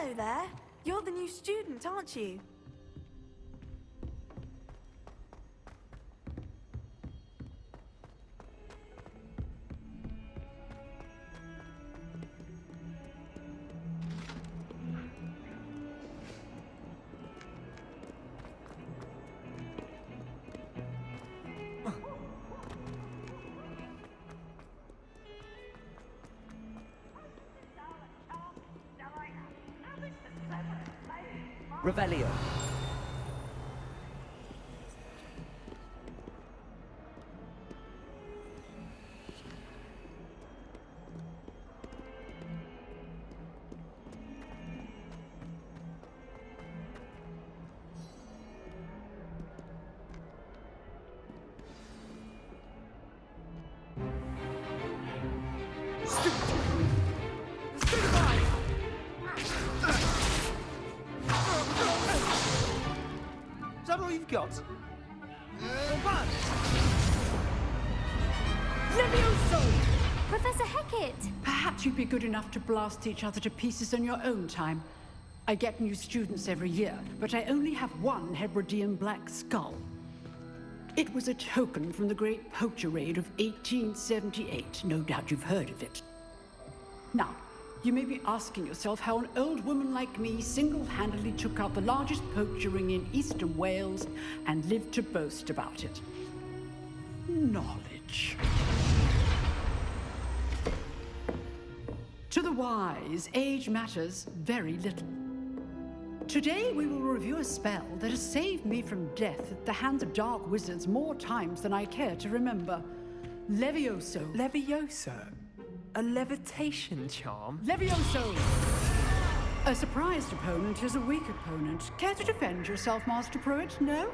Hello there. You're the new student, aren't you? Revelio. Is that all you've got? Levioso! Professor Hecat! Perhaps you'd be good enough to blast each other to pieces on your own time. I get new students every year, but I only have one Hebridean black skull. It was a token from the Great Poacher Raid of 1878. No doubt you've heard of it. Now, you may be asking yourself how an old woman like me single-handedly took out the largest poacher ring in eastern Wales and lived to boast about it. Knowledge. To the wise, age matters very little. Today we will review a spell that has saved me from death at the hands of dark wizards more times than I care to remember. Levioso. Levioso? A levitation charm? Levioso! A surprised opponent is a weak opponent. Care to defend yourself, Master Pruitt? No?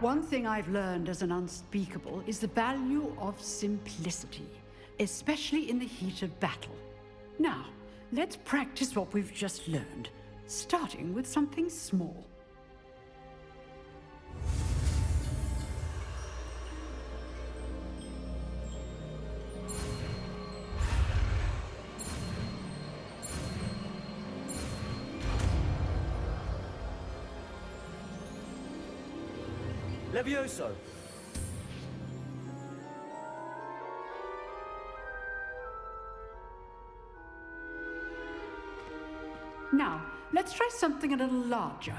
One thing I've learned as an unspeakable is the value of simplicity, especially in the heat of battle. Now, let's practice what we've just learned, starting with something small. Levioso. Now, let's try something a little larger.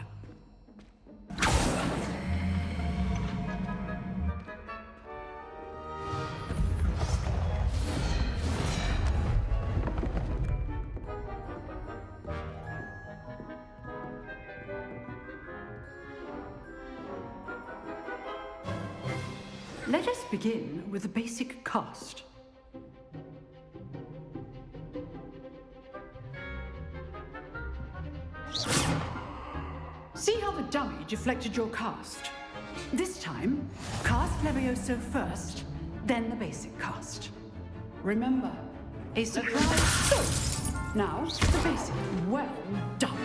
Let us begin with the basic cast. See how the dummy deflected your cast? This time, cast Levioso first, then the basic cast. Remember, a surprise. So, now the basic. Well done.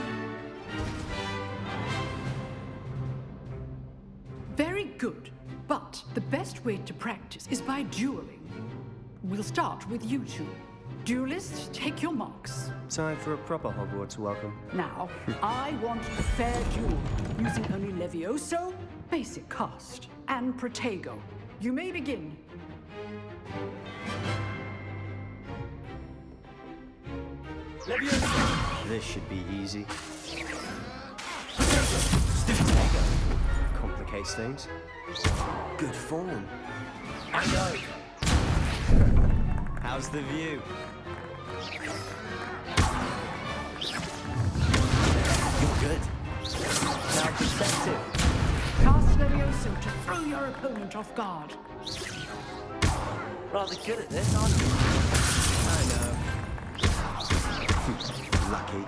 Very good, but the best way to practice is by dueling. We'll start with you two. Duelists, take your marks. Time for a proper Hogwarts welcome. Now, I want a fair duel, using only Levioso, basic cast, and Protego. You may begin. Levioso. This should be easy. Protego. Complicates things. Good form. I know. How's the view? You're good. Now perspective. Cast Levioso to throw your opponent off guard. Rather good at this, aren't you? I know. Lucky.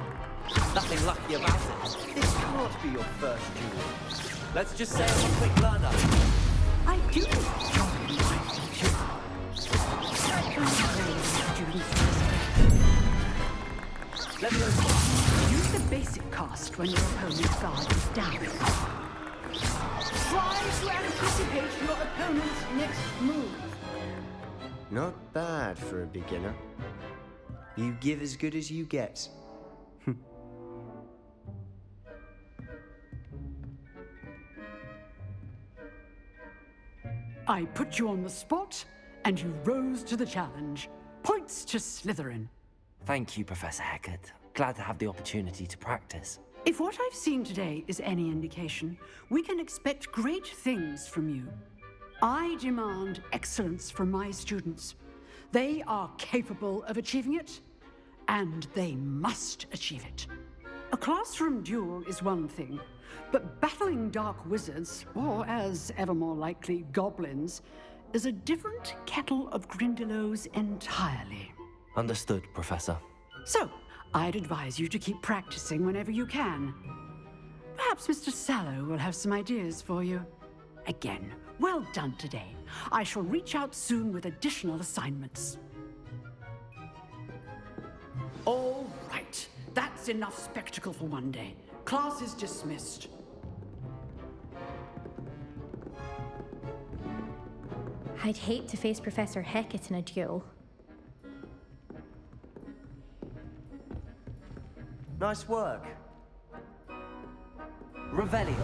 Nothing lucky about it. This can't be your first duel. Let's just say I'm a quick learner. I do strongly like you. Levioso. Use the basic cast when your opponent's guard is down. Try to anticipate your opponent's next move. Not bad for a beginner. You give as good as you get. I put you on the spot, and you rose to the challenge. Points to Slytherin. Thank you, Professor Hecat. Glad to have the opportunity to practice. If what I've seen today is any indication, we can expect great things from you. I demand excellence from my students. They are capable of achieving it, and they must achieve it. A classroom duel is one thing, but battling dark wizards, or as ever more likely, goblins, is a different kettle of Grindylows entirely. Understood, Professor. So, I'd advise you to keep practicing whenever you can. Perhaps Mr. Sallow will have some ideas for you. Again, well done today. I shall reach out soon with additional assignments. All right, that's enough spectacle for one day. Class is dismissed. I'd hate to face Professor Hecat in a duel. Nice work. Revelio.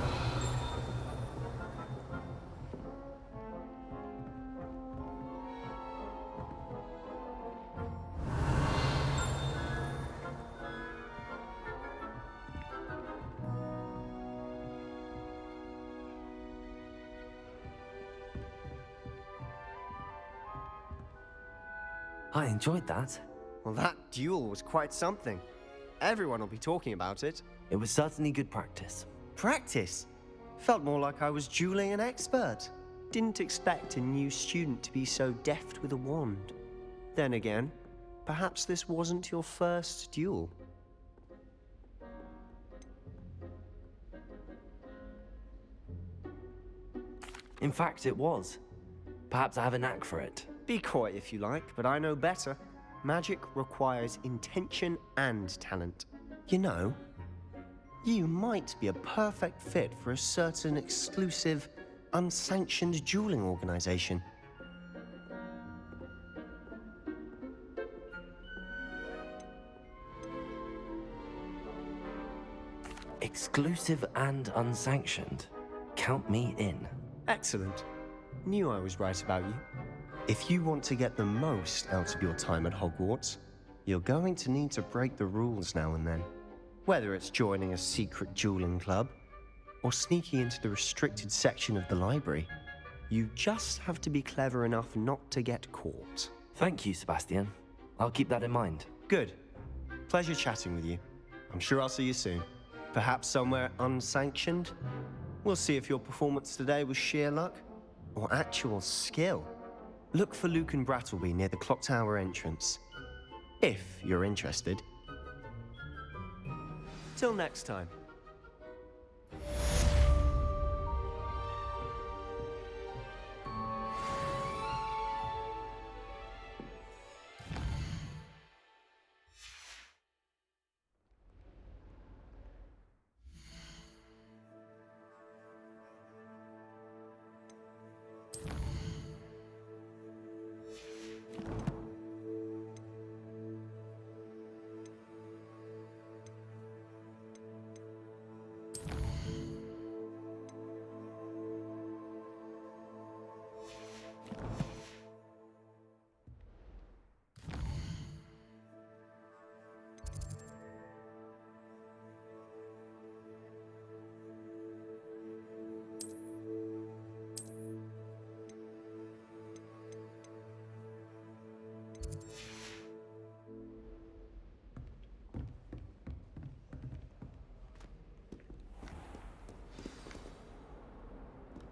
I enjoyed that. Well, that duel was quite something. Everyone will be talking about it. It was certainly good practice. Practice? Felt more like I was dueling an expert. Didn't expect a new student to be so deft with a wand. Then again, perhaps this wasn't your first duel. In fact, it was. Perhaps I have a knack for it. Be coy if you like, but I know better. Magic requires intention and talent. You know, you might be a perfect fit for a certain exclusive, unsanctioned dueling organization. Exclusive and unsanctioned. Count me in. Excellent. Knew I was right about you. If you want to get the most out of your time at Hogwarts, you're going to need to break the rules now and then. Whether it's joining a secret dueling club, or sneaking into the restricted section of the library, you just have to be clever enough not to get caught. Thank you, Sebastian. I'll keep that in mind. Good. Pleasure chatting with you. I'm sure I'll see you soon. Perhaps somewhere unsanctioned? We'll see if your performance today was sheer luck, or actual skill. Look for Luke and Brattleby near the clock tower entrance, if you're interested. Till next time.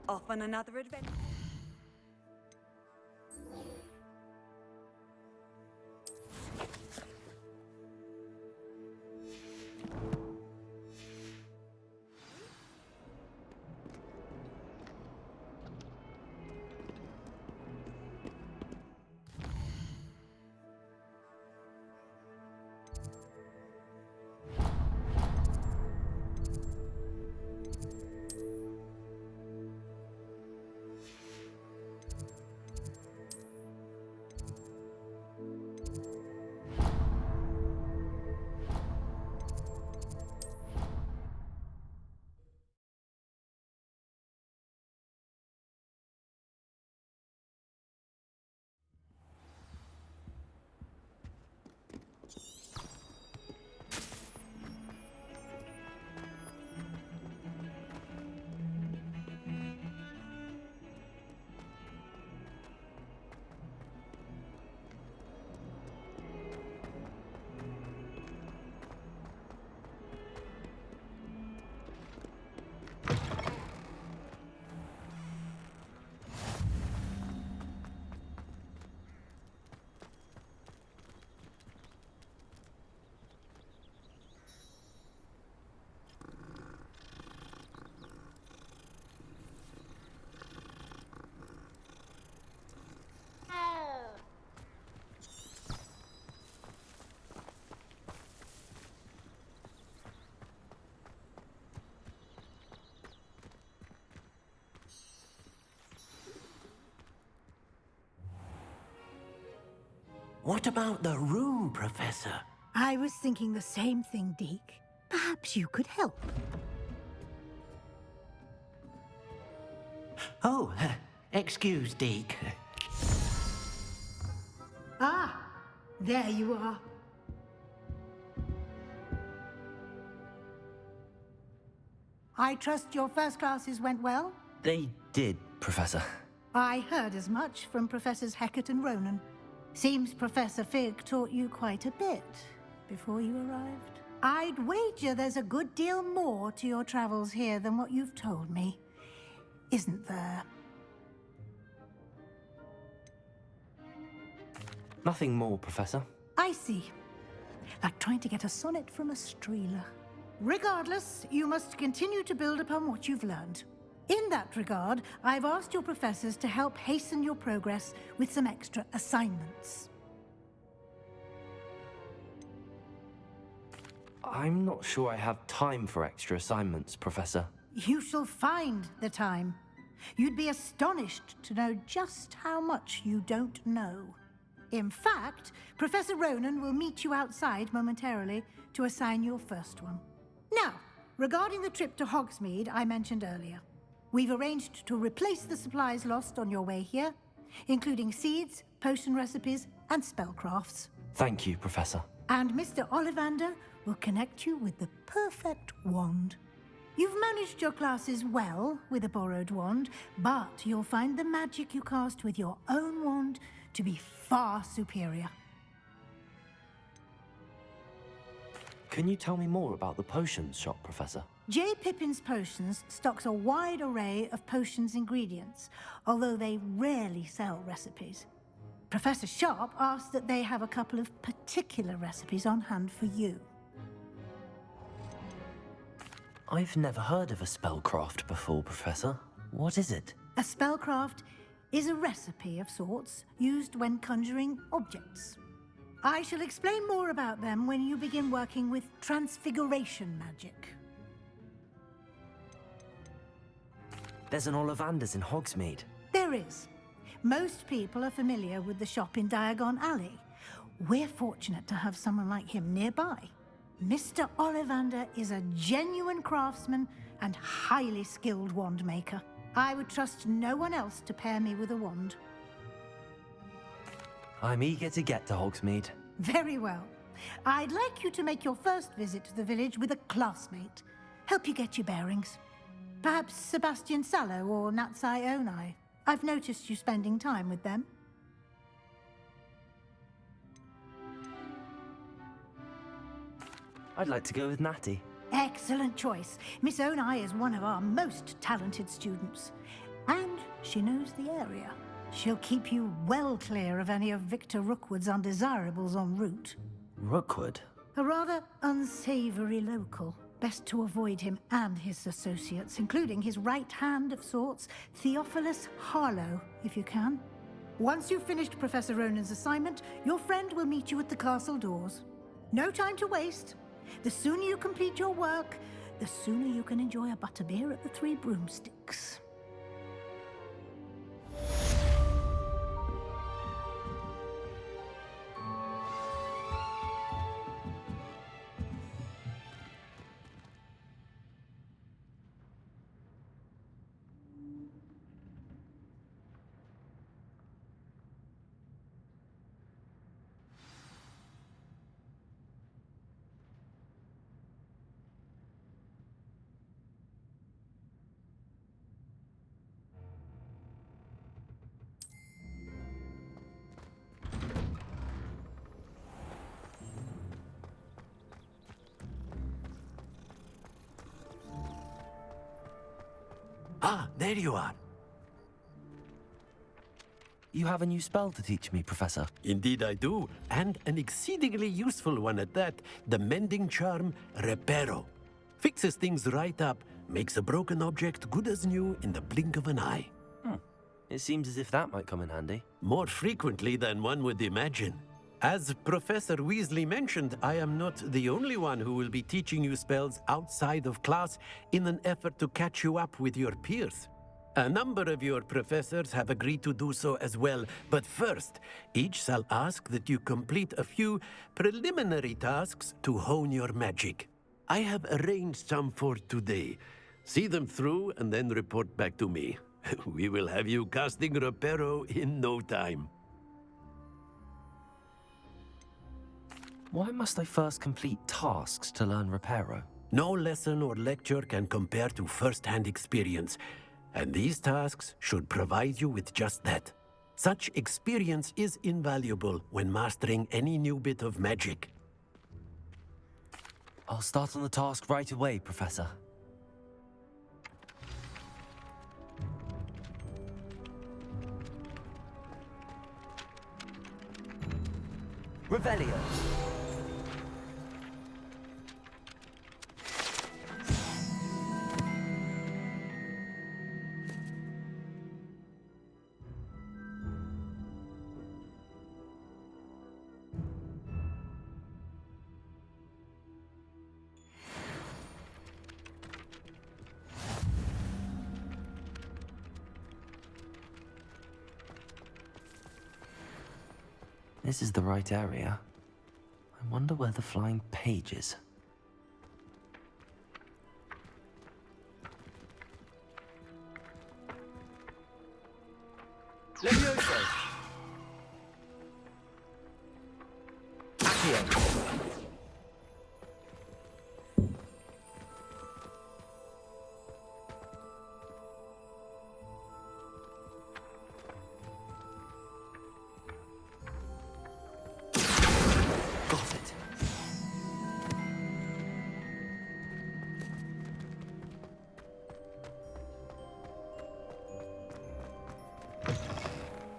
Off on another adventure. What about the room, Professor? I was thinking the same thing, Deke. Perhaps you could help. Oh, excuse, Deke. Ah, there you are. I trust your first classes went well? They did, Professor. I heard as much from Professors Hecat and Ronan. Seems Professor Fig taught you quite a bit before you arrived. I'd wager there's a good deal more to your travels here than what you've told me. Isn't there? Nothing more, Professor. I see. Like trying to get a sonnet from a streeler. Regardless, you must continue to build upon what you've learned. In that regard, I've asked your professors to help hasten your progress with some extra assignments. I'm not sure I have time for extra assignments, Professor. You shall find the time. You'd be astonished to know just how much you don't know. In fact, Professor Ronan will meet you outside momentarily to assign your first one. Now, regarding the trip to Hogsmeade I mentioned earlier, we've arranged to replace the supplies lost on your way here, including seeds, potion recipes, and spellcrafts. Thank you, Professor. And Mr. Ollivander will connect you with the perfect wand. You've managed your classes well with a borrowed wand, but you'll find the magic you cast with your own wand to be far superior. Can you tell me more about the potions shop, Professor? J. Pippin's Potions stocks a wide array of potions ingredients, although they rarely sell recipes. Professor Sharp asked that they have a couple of particular recipes on hand for you. I've never heard of a spellcraft before, Professor. What is it? A spellcraft is a recipe of sorts used when conjuring objects. I shall explain more about them when you begin working with transfiguration magic. There's an Ollivander's in Hogsmeade. There is. Most people are familiar with the shop in Diagon Alley. We're fortunate to have someone like him nearby. Mr. Ollivander is a genuine craftsman and highly skilled wand maker. I would trust no one else to pair me with a wand. I'm eager to get to Hogsmeade. Very well. I'd like you to make your first visit to the village with a classmate. Help you get your bearings. Perhaps Sebastian Sallow or Natsai Onai. I've noticed you spending time with them. I'd like to go with Natty. Excellent choice. Miss Onai is one of our most talented students. And she knows the area. She'll keep you well clear of any of Victor Rookwood's undesirables en route. Rookwood? A rather unsavory local. Best to avoid him and his associates, including his right hand of sorts, Theophilus Harlow, if you can. Once you've finished Professor Ronan's assignment, your friend will meet you at the castle doors. No time to waste. The sooner you complete your work, the sooner you can enjoy a butterbeer at the Three Broomsticks. Ah, there you are. You have a new spell to teach me, Professor. Indeed I do, and an exceedingly useful one at that. The mending charm, Reparo. Fixes things right up, makes a broken object good as new in the blink of an eye. It seems as if that might come in handy. More frequently than one would imagine. As Professor Weasley mentioned, I am not the only one who will be teaching you spells outside of class in an effort to catch you up with your peers. A number of your professors have agreed to do so as well, but first, each shall ask that you complete a few preliminary tasks to hone your magic. I have arranged some for today. See them through and then report back to me. We will have you casting Reparo in no time. Why must I first complete tasks to learn Reparo? No lesson or lecture can compare to first-hand experience, and these tasks should provide you with just that. Such experience is invaluable when mastering any new bit of magic. I'll start on the task right away, Professor. Revelio. This is the right area. I wonder where the flying page is. Levioso. Accio. Got it.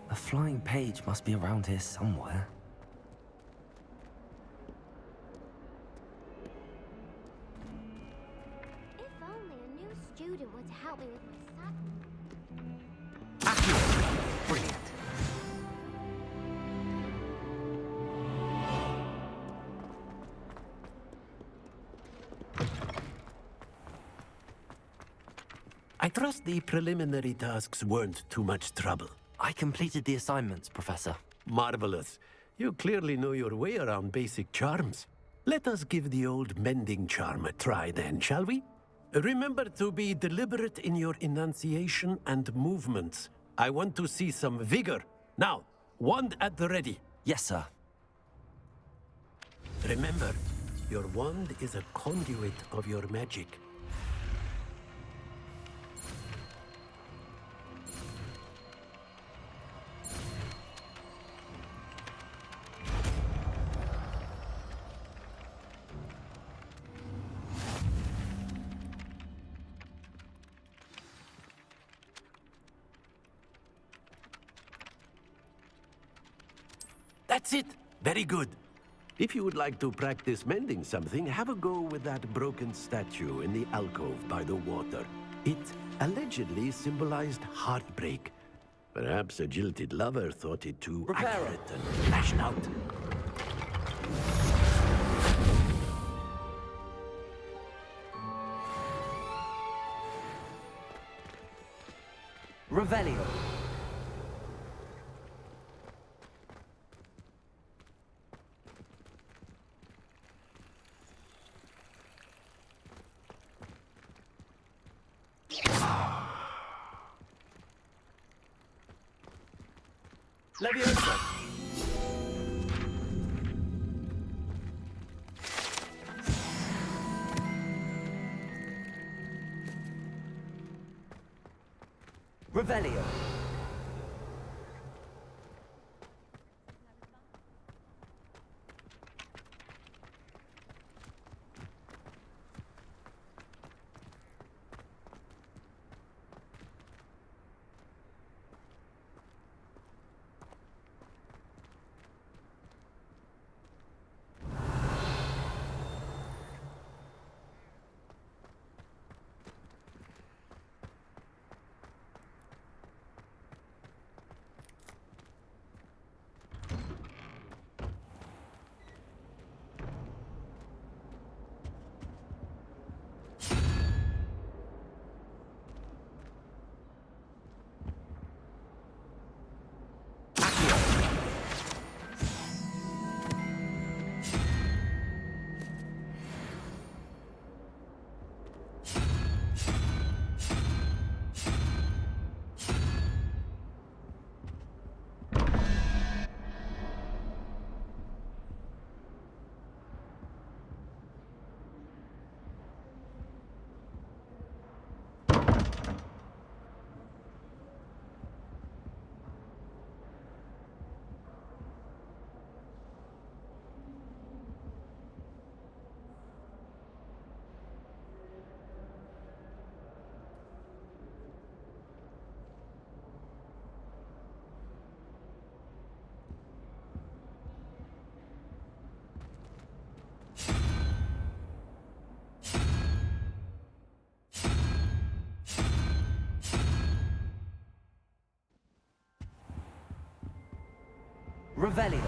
The flying page must be around here somewhere. If only a new student would help me with my sub. Accio. Brilliant. I trust the preliminary tasks weren't too much trouble. I completed the assignments, Professor. Marvelous. You clearly know your way around basic charms. Let us give the old mending charm a try then, shall we? Remember to be deliberate in your enunciation and movements. I want to see some vigor. Now, wand at the ready. Yes, sir. Remember, your wand is a conduit of your magic. That's it! Very good. If you would like to practice mending something, have a go with that broken statue in the alcove by the water. It allegedly symbolized heartbreak. Perhaps a jilted lover thought it too Reparo. accurate and lashed out. Revelio. Levioso. Revelio. Revelio.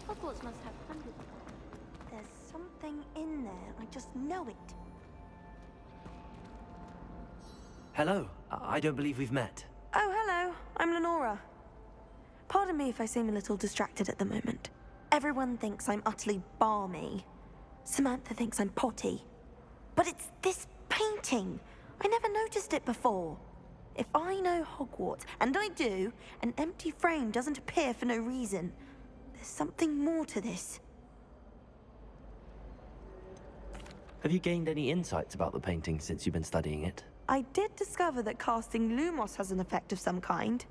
Hogwarts must have hundreds of them. There's something in there. I just know it. Hello. I don't believe we've met. Oh, hello. I'm Lenora. Pardon me if I seem a little distracted at the moment. Everyone thinks I'm utterly balmy. Samantha thinks I'm potty. But it's this painting. I never noticed it before. If I know Hogwarts, and I do, an empty frame doesn't appear for no reason. There's something more to this. Have you gained any insights about the painting since you've been studying it? I did discover that casting Lumos has an effect of some kind.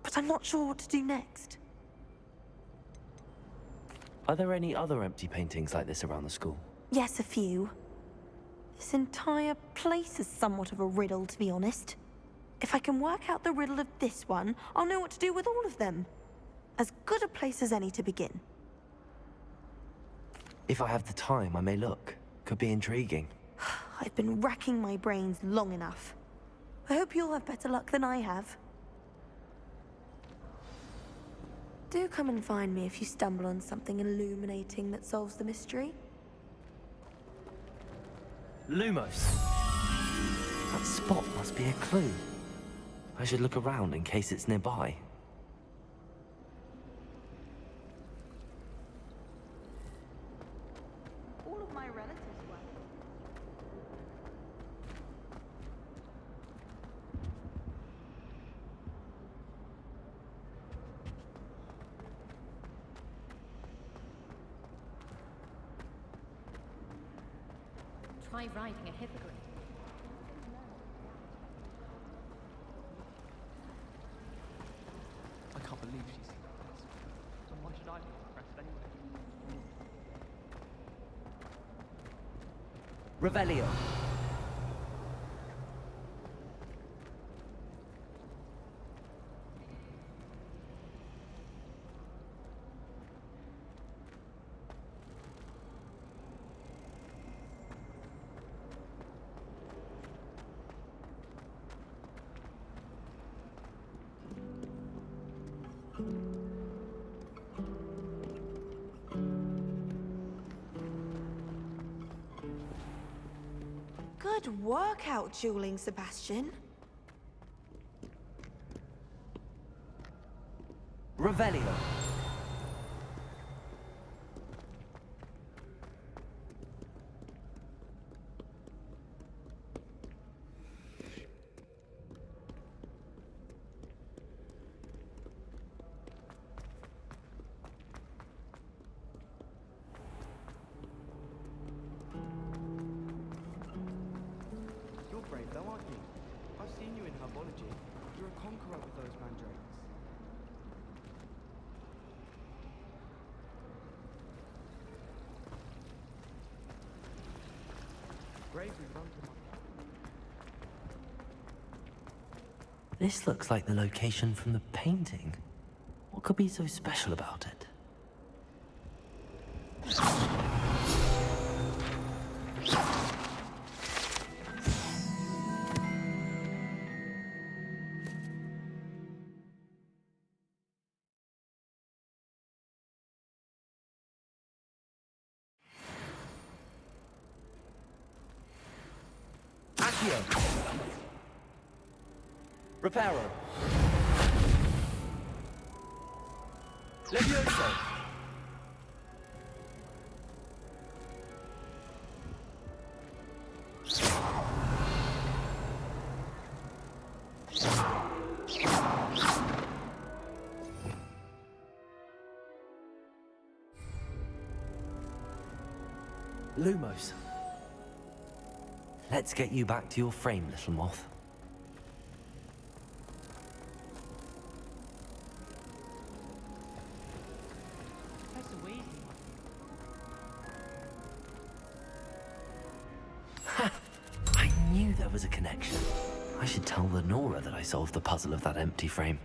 But I'm not sure what to do next. Are there any other empty paintings like this around the school? Yes, a few. This entire place is somewhat of a riddle, to be honest. If I can work out the riddle of this one, I'll know what to do with all of them. As good a place as any to begin. If I have the time, I may look. Could be intriguing. I've been racking my brains long enough. I hope you'll have better luck than I have. Do come and find me if you stumble on something illuminating that solves the mystery. Lumos! That spot must be a clue. I should look around in case it's nearby. All of my relatives were. Try riding a hippogriff. I can't believe she's impressed. So why should I be impressed anyway? Revelio. Good work out dueling, Sebastian. Revelio. You're brave though, aren't you? I've seen you in herbology. You're a conqueror with those mandrakes. bravery with Uncle Mike. This looks like the location from the painting. What could be so special about it? Accio! Reparo! Levioso! Lumos. Let's get you back to your frame, little moth. Professor Weasley. Ha! I knew there was a connection. I should tell Lenora that I solved the puzzle of that empty frame.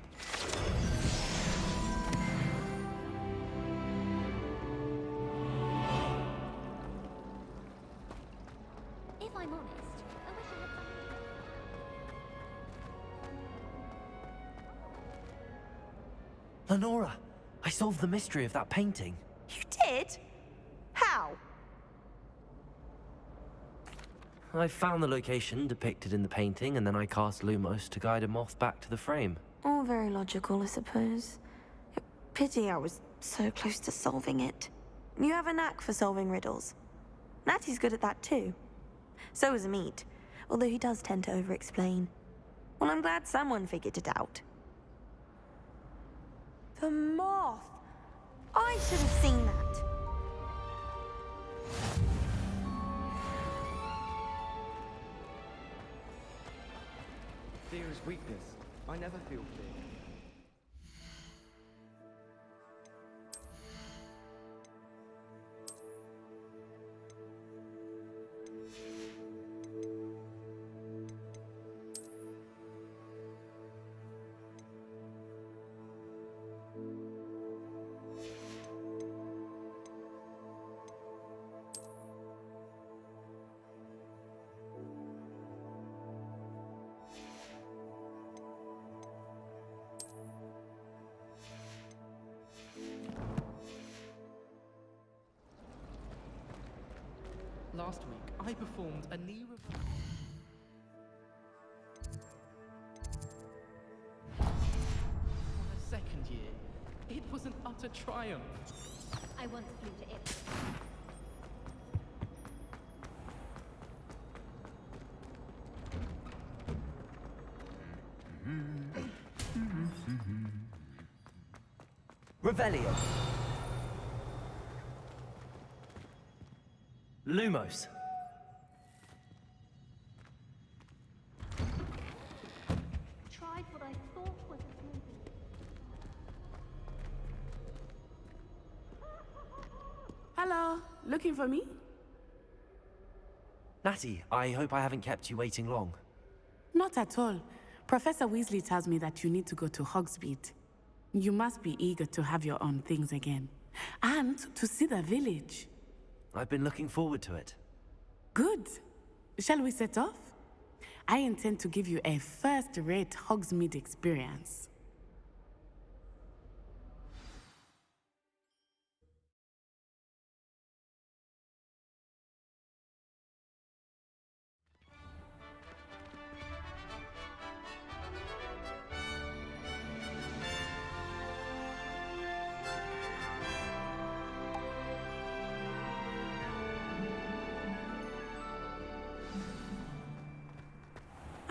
If I'm honest, I wish I had something. Lenora, I solved the mystery of that painting. You did? How? I found the location depicted in the painting, and then I cast Lumos to guide a moth back to the frame. All very logical, I suppose. Pity I was so close to solving it. You have a knack for solving riddles. Natty's good at that too. So is Amit, although he does tend to over-explain. Well, I'm glad someone figured it out. The moth! I should have seen that. Fear is weakness. I never feel fear. Last week, I performed a knee reversal. For the second year, it was an utter triumph. I once flew to Italy. Revelio. Lumos. Tried what I thought was a smoothie. Hello, looking for me? Natty, I hope I haven't kept you waiting long. Not at all. Professor Weasley tells me that you need to go to Hogsmeade. You must be eager to have your own things again. And to see the village. I've been looking forward to it. Good. Shall we set off? I intend to give you a first-rate Hogsmeade experience.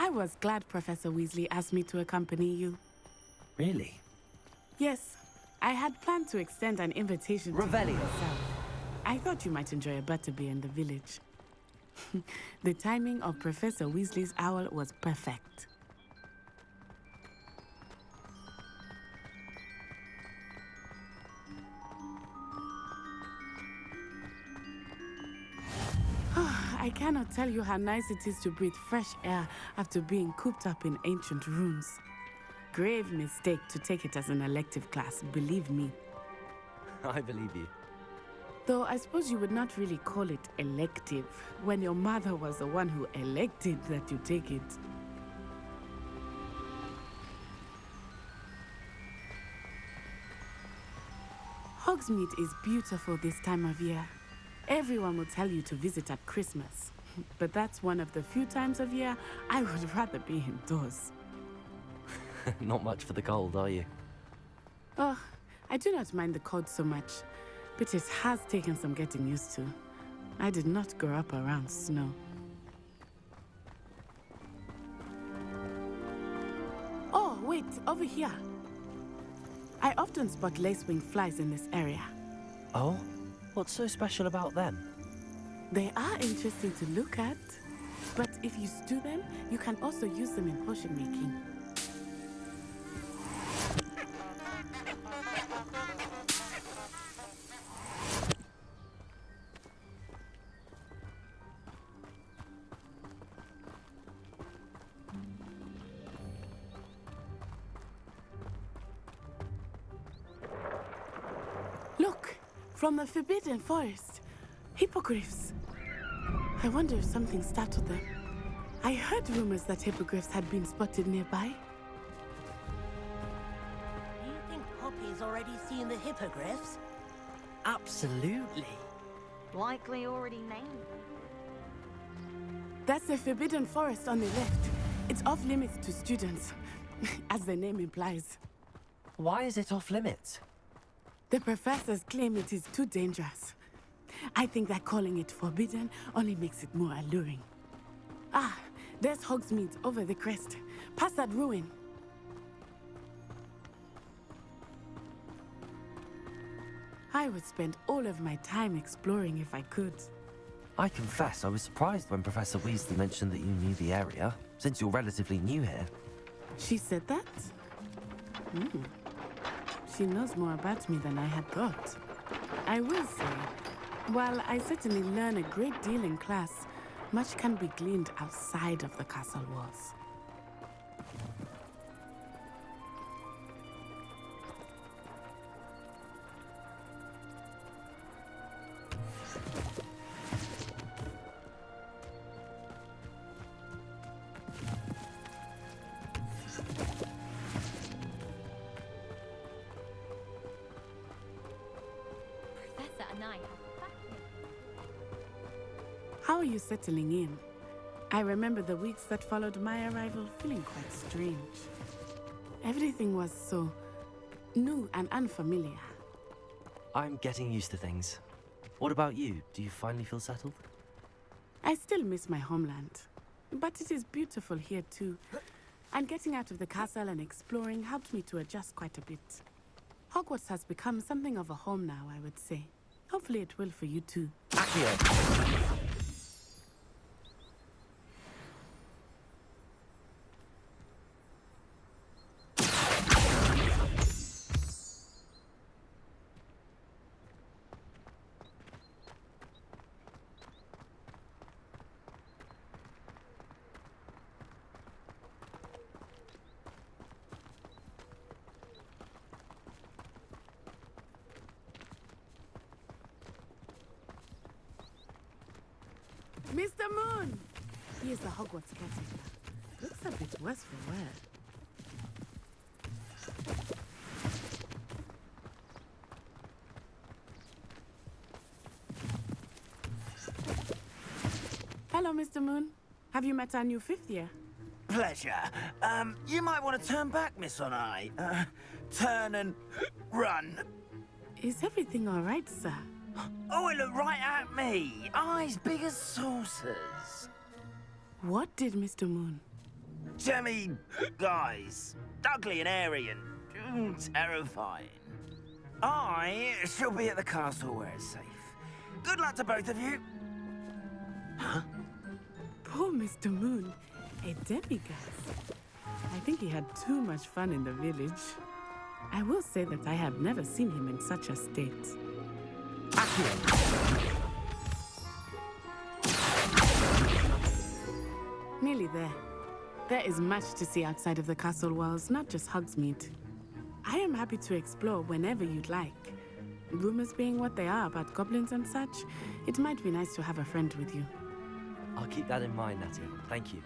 I was glad Professor Weasley asked me to accompany you. Really? Yes, I had planned to extend an invitation to Revelio. you myself. I thought you might enjoy a butterbeer in the village. The timing of Professor Weasley's owl was perfect. I I cannot tell you how nice it is to breathe fresh air after being cooped up in ancient ruins. Grave mistake to take it as an elective class, believe me. I believe you. Though I suppose you would not really call it elective when your mother was the one who elected that you take it. Hogsmeade is beautiful this time of year. Everyone will tell you to visit at Christmas. But that's one of the few times of year I would rather be indoors. Not much for the cold, are you? Oh, I do not mind the cold so much, but it has taken some getting used to. I did not grow up around snow. Oh, wait, over here. I often spot lacewing flies in this area. Oh? What's so special about them? They are interesting to look at, but if you stew them, you can also use them in potion making. Look, from the Forbidden Forest, hippogriffs. I wonder if something startled them. I heard rumors that hippogriffs had been spotted nearby. Do you think Poppy's already seen the hippogriffs? Absolutely. Likely already named. That's the Forbidden Forest on the left. It's off limits to students, as the name implies. Why is it off limits? The professors claim it is too dangerous. I think that calling it forbidden only makes it more alluring. Ah, there's Hogsmeade over the crest, past that ruin. I would spend all of my time exploring if I could. I confess I was surprised when Professor Weasley mentioned that you knew the area, since you're relatively new here. She said that? She knows more about me than I had thought. I will say, while I certainly learn a great deal in class, much can be gleaned outside of the castle walls. How are you settling in? I remember the weeks that followed my arrival feeling quite strange. Everything was so new and unfamiliar. I'm getting used to things. What about you? Do you finally feel settled? I still miss my homeland, but it is beautiful here too. And getting out of the castle and exploring helped me to adjust quite a bit. Hogwarts has become something of a home now, I would say. Hopefully it will for you too. Accio! Mr. Moon! He is the Hogwarts caretaker. Looks a bit worse for wear. Hello, Mr. Moon. Have you met our new fifth year? Pleasure. You might want to turn back, Miss Onai. Turn and run. Is everything all right, sir? Oh, it looked right at me. Eyes big as saucers. What did Mr. Moon? Jemmy guys. Ugly and airy and terrifying. I shall be at the castle where it's safe. Good luck to both of you. Huh? Poor Mr. Moon. A demigod. I think he had too much fun in the village. I will say that I have never seen him in such a state. Accio! Nearly there. There is much to see outside of the castle walls, not just Hogsmeade. I am happy to explore whenever you'd like. Rumors being what they are about goblins and such, it might be nice to have a friend with you. I'll keep that in mind, Natty. Thank you.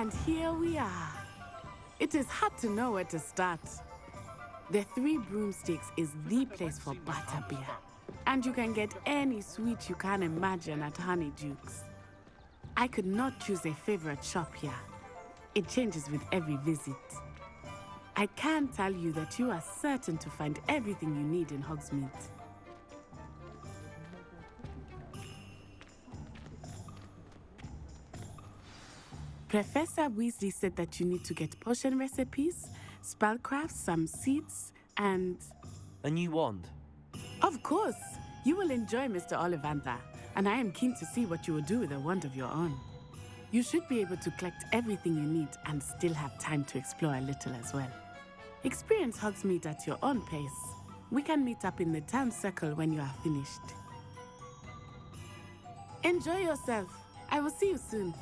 And here we are. It is hard to know where to start. The Three Broomsticks is the place for butterbeer. And you can get any sweet you can imagine at Honeydukes. I could not choose a favorite shop here. It changes with every visit. I can tell you that you are certain to find everything you need in Hogsmeade. Professor Weasley said that you need to get potion recipes, spellcraft, some seeds, and... A new wand. Of course! You will enjoy Mr. Ollivander, and I am keen to see what you will do with a wand of your own. You should be able to collect everything you need and still have time to explore a little as well. Experience Hogsmeade at your own pace. We can meet up in the town circle when you are finished. Enjoy yourself. I will see you soon.